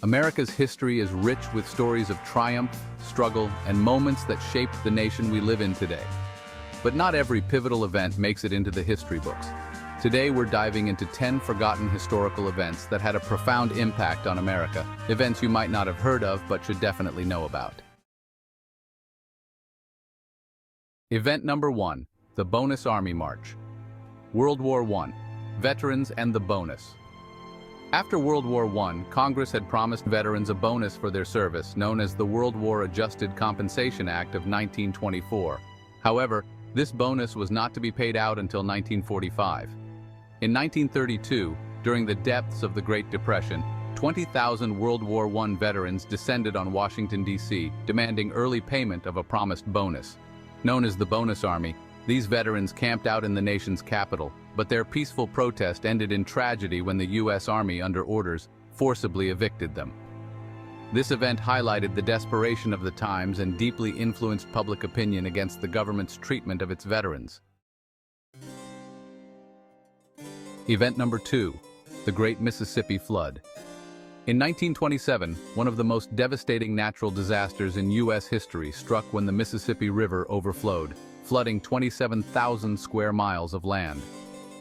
America's history is rich with stories of triumph, struggle, and moments that shaped the nation we live in today. But not every pivotal event makes it into the history books. Today we're diving into 10 forgotten historical events that had a profound impact on America, events you might not have heard of but should definitely know about. Event number 1, the Bonus Army March. World War I, veterans and the bonus. After World War I, Congress had promised veterans a bonus for their service, known as the World War Adjusted Compensation Act of 1924. However, this bonus was not to be paid out until 1945. In 1932, during the depths of the Great Depression, 20,000 World War I veterans descended on Washington, D.C., demanding early payment of a promised bonus. Known as the Bonus Army, these veterans camped out in the nation's capital, but their peaceful protest ended in tragedy when the U.S. Army, under orders, forcibly evicted them. This event highlighted the desperation of the times and deeply influenced public opinion against the government's treatment of its veterans. Event number 2, the Great Mississippi Flood. In 1927, one of the most devastating natural disasters in U.S. history struck when the Mississippi River overflowed, flooding 27,000 square miles of land.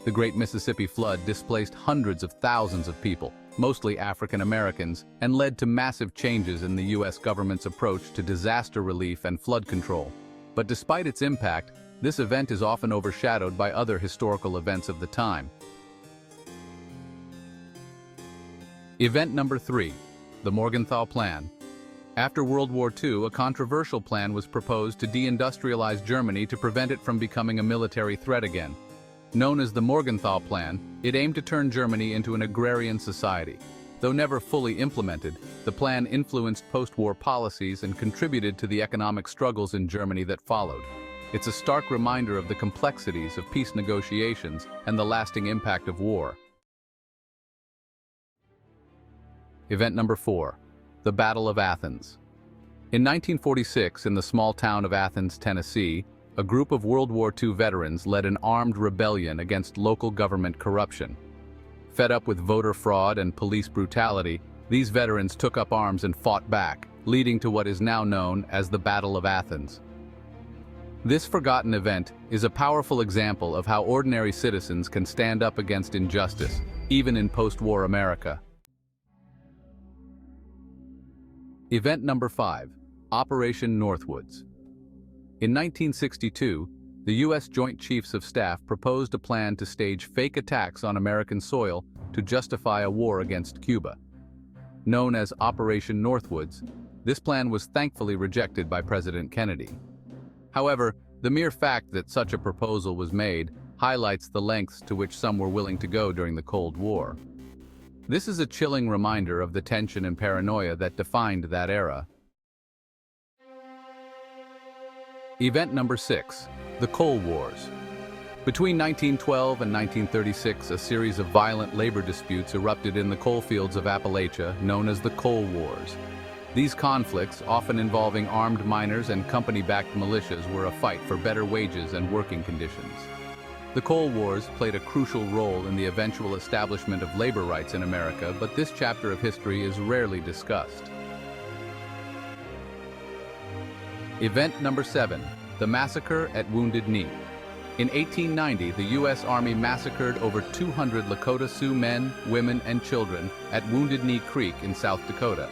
The Great Mississippi Flood displaced hundreds of thousands of people, mostly African Americans, and led to massive changes in the U.S. government's approach to disaster relief and flood control. But despite its impact, this event is often overshadowed by other historical events of the time. Event number 3, the Morgantha Plan. After World War II, a controversial plan was proposed to deindustrialize Germany to prevent it from becoming a military threat again. Known as the Morgantha Plan, it aimed to turn Germany into an agrarian society. Though never fully implemented, the plan influenced post-war policies and contributed to the economic struggles in Germany that followed. It's a stark reminder of the complexities of peace negotiations and the lasting impact of war. Event number 4, the Battle of Athens. In 1946, in the small town of Athens, Tennessee, a group of World War II veterans led an armed rebellion against local government corruption. Fed up with voter fraud and police brutality, these veterans took up arms and fought back, leading to what is now known as the Battle of Athens. This forgotten event is a powerful example of how ordinary citizens can stand up against injustice, even in post-war America. Event number 5, Operation Northwoods. In 1962, the U.S. Joint Chiefs of Staff proposed a plan to stage fake attacks on American soil to justify a war against Cuba. Known as Operation Northwoods, this plan was thankfully rejected by President Kennedy. However, the mere fact that such a proposal was made highlights the lengths to which some were willing to go during the Cold War. This is a chilling reminder of the tension and paranoia that defined that era. Event number 6, the Coal Wars. Between 1912 and 1936, a series of violent labor disputes erupted in the coal fields of Appalachia, known as the Coal Wars. These conflicts, often involving armed miners and company-backed militias, were a fight for better wages and working conditions. The Coal Wars played a crucial role in the eventual establishment of labor rights in America, but this chapter of history is rarely discussed. Event number 7, the Massacre at Wounded Knee. In 1890, the U.S. Army massacred over 200 Lakota Sioux men, women, and children at Wounded Knee Creek in South Dakota.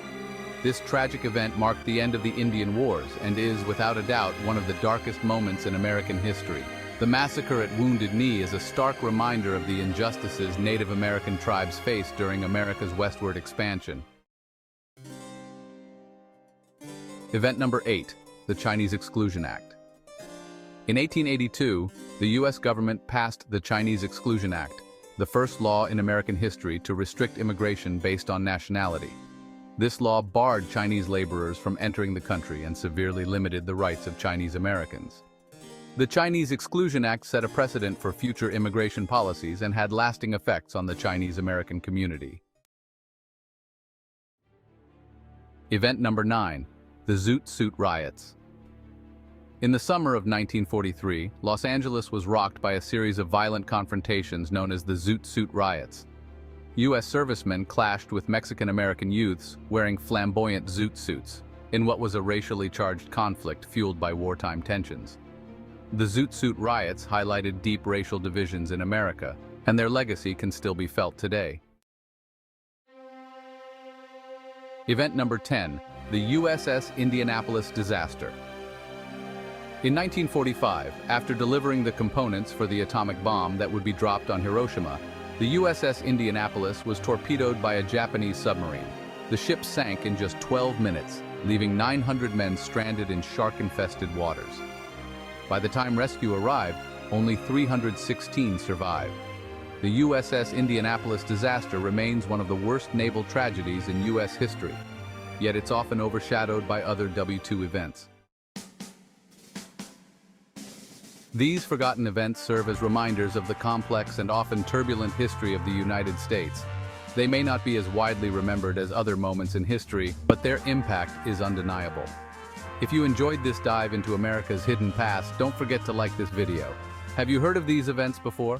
This tragic event marked the end of the Indian Wars and is, without a doubt, one of the darkest moments in American history. The massacre at Wounded Knee is a stark reminder of the injustices Native American tribes faced during America's westward expansion. Event number 8, the Chinese Exclusion Act. In 1882, the U.S. government passed the Chinese Exclusion Act, the first law in American history to restrict immigration based on nationality. This law barred Chinese laborers from entering the country and severely limited the rights of Chinese Americans. The Chinese Exclusion Act set a precedent for future immigration policies and had lasting effects on the Chinese American community. Event number 9, the Zoot Riots. In the summer of 1943, Los Angeles was rocked by a series of violent confrontations known as the Zoot Riots. U.S. servicemen clashed with Mexican-American youths wearing flamboyant Zoot suits in what was a racially charged conflict fueled by wartime tensions. The Zoot suit riots highlighted deep racial divisions in America, and their legacy can still be felt today. Event number 10, the USS Indianapolis Disaster. In 1945, after delivering the components for the atomic bomb that would be dropped on Hiroshima, the USS Indianapolis was torpedoed by a Japanese submarine. The ship sank in just 12 minutes, leaving 900 men stranded in shark-infested waters. By the time rescue arrived, only 316 survived. The USS Indianapolis disaster remains one of the worst naval tragedies in U.S. history, yet it's often overshadowed by other WWII events. These forgotten events serve as reminders of the complex and often turbulent history of the United States. They may not be as widely remembered as other moments in history, but their impact is undeniable. If you enjoyed this dive into America's hidden past, don't forget to like this video. Have you heard of these events before?